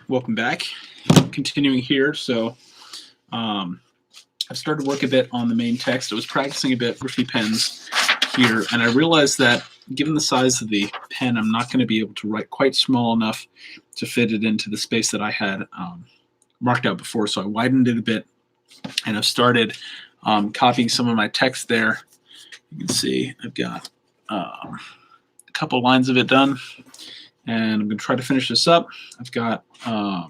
welcome back. Continuing here, so I've started to work a bit on the main text. I was practicing a bit with a few pens here, and I realized that given the size of the pen, I'm not going to be able to write quite small enough to fit it into the space that I had marked out before, so I widened it a bit, and I've started copying some of my text there. You can see I've got a couple lines of it done, and I'm going to try to finish this up. I've got a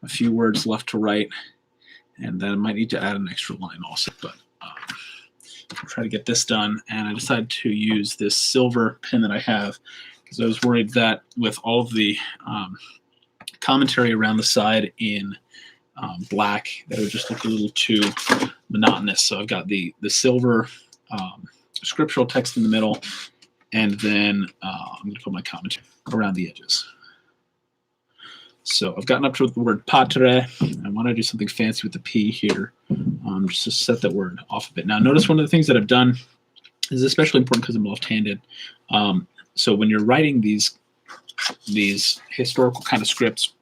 few words left to write, and then I might need to add an extra line also, but I'll try to get this done. And I decided to use this silver pen that I have because I was worried that with all of the commentary around the side in black, that it would just look a little too monotonous. So I've got the silver scriptural text in the middle, and then I'm going to put my commentary around the edges. So I've gotten up to the word patre. I want to do something fancy with the P here, just to set that word off a bit. Now, notice one of the things that I've done is especially important because I'm left-handed. So when you're writing these historical kind of scripts,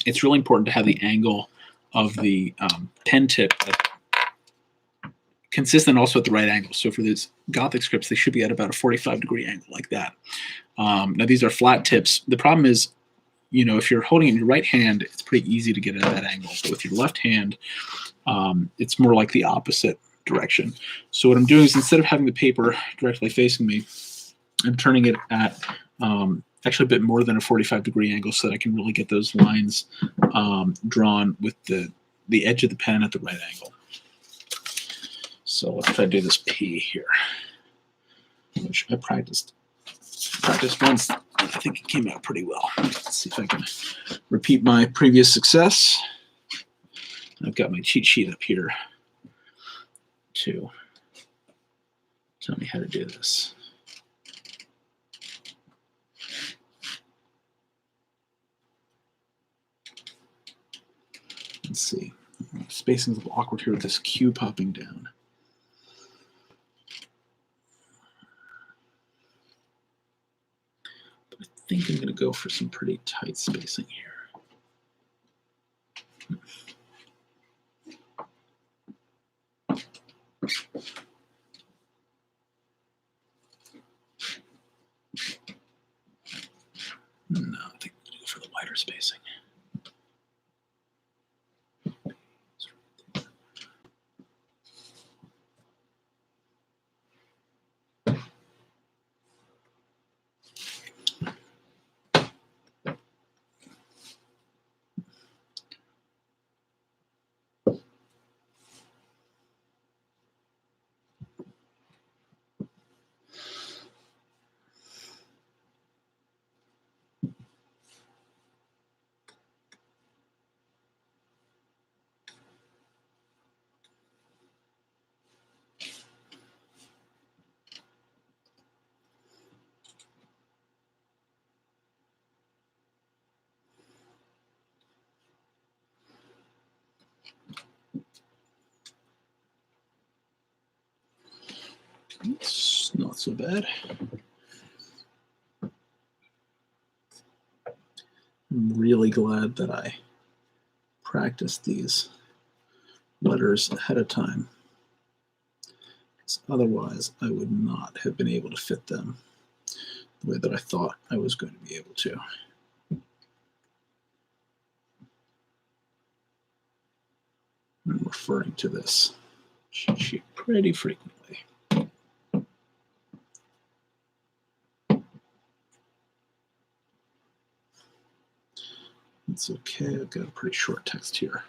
it's really important to have the angle of the pen tip consistent also at the right angle. So for these Gothic scripts, they should be at about a 45-degree angle like that. Now, these are flat tips. The problem is, you know, if you're holding it in your right hand, it's pretty easy to get at that angle. But with your left hand, it's more like the opposite direction. So what I'm doing is, instead of having the paper directly facing me, I'm turning it at actually a bit more than a 45-degree angle so that I can really get those lines drawn with the edge of the pen at the right angle. So let's try to do this P here, which I practiced once. I think it came out pretty well. Let's see if I can repeat my previous success. I've got my cheat sheet up here to tell me how to do this. Let's see. Spacing's a little awkward here with this Q popping down. I think I'm going to go for some pretty tight spacing here. No, I think I'm going to go for the wider spacing. It's not so bad. I'm really glad that I practiced these letters ahead of time, because otherwise I would not have been able to fit them the way that I thought I was going to be able to. I'm referring to this cheat sheet pretty frequently. It's okay, I've got a pretty short text here.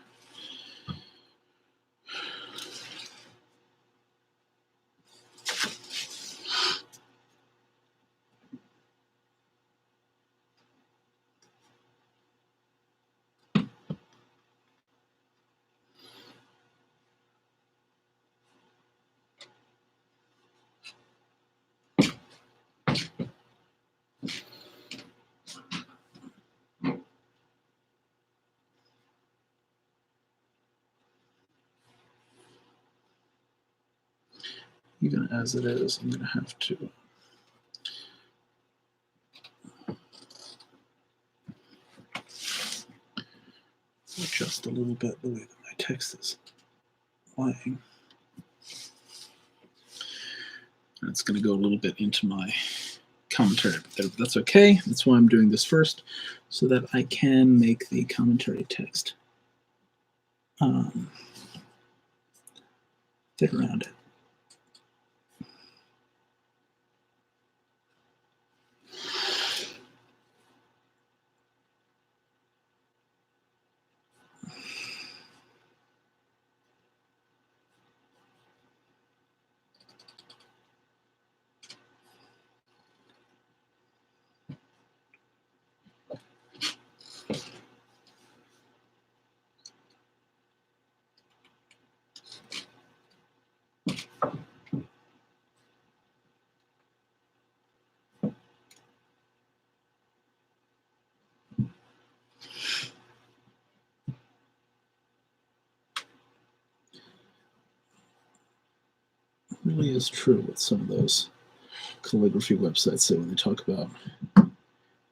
Even as it is, I'm going to have to adjust a little bit the way that my text is lying. And it's going to go a little bit into my commentary, but that's okay. That's why I'm doing this first, so that I can make the commentary text fit around it. Really is true what some of those calligraphy websites say when they talk about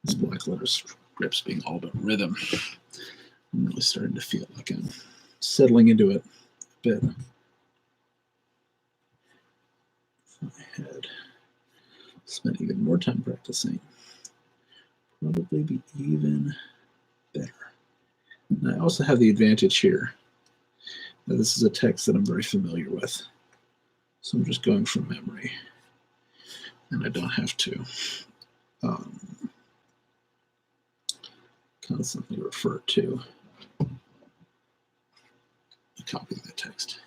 these black letter scripts being all about rhythm. I'm really starting to feel like I'm settling into it a bit. If I had spent even more time practicing, probably be even better. And I also have the advantage here that this is a text that I'm very familiar with. So I'm just going from memory, and I don't have to constantly refer to a copy of the text.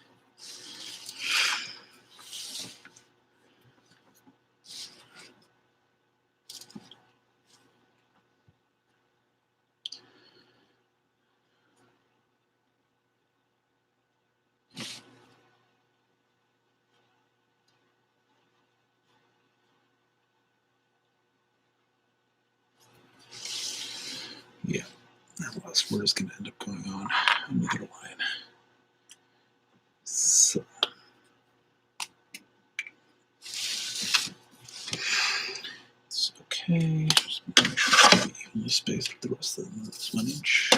Yeah, that last word is going to end up going on another line. So it's okay. Just make sure it's evenly spaced with the rest of this 1 inch.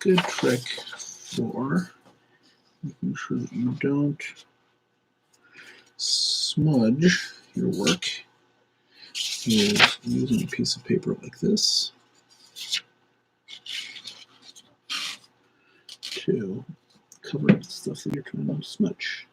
good trick for making sure that you don't smudge your work is using a piece of paper like this to cover up the stuff that you're trying to smudge.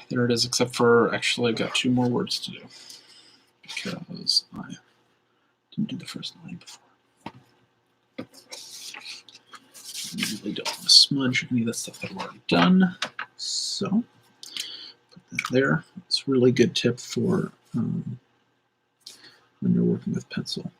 There it is, except for actually I've got 2 more words to do because I didn't do the first line before. I really don't want to smudge any of that stuff that I've already done. So put that there. It's a really good tip for when you're working with pencil.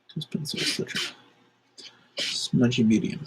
Because pencil is such a smudgy medium.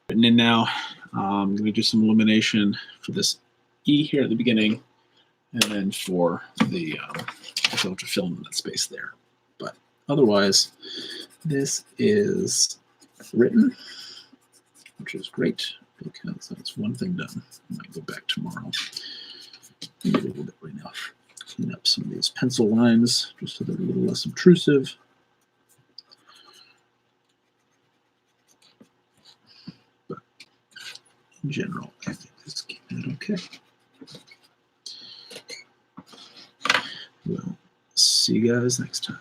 And then now I'm going to do some illumination for this E here at the beginning, and then for the also have to fill in that space there. But otherwise, this is written, which is great because that's one thing done. I might go back tomorrow, maybe a little bit right now, clean up some of these pencil lines just so they're a little less obtrusive. In general, I think this came out okay. We'll see you guys next time.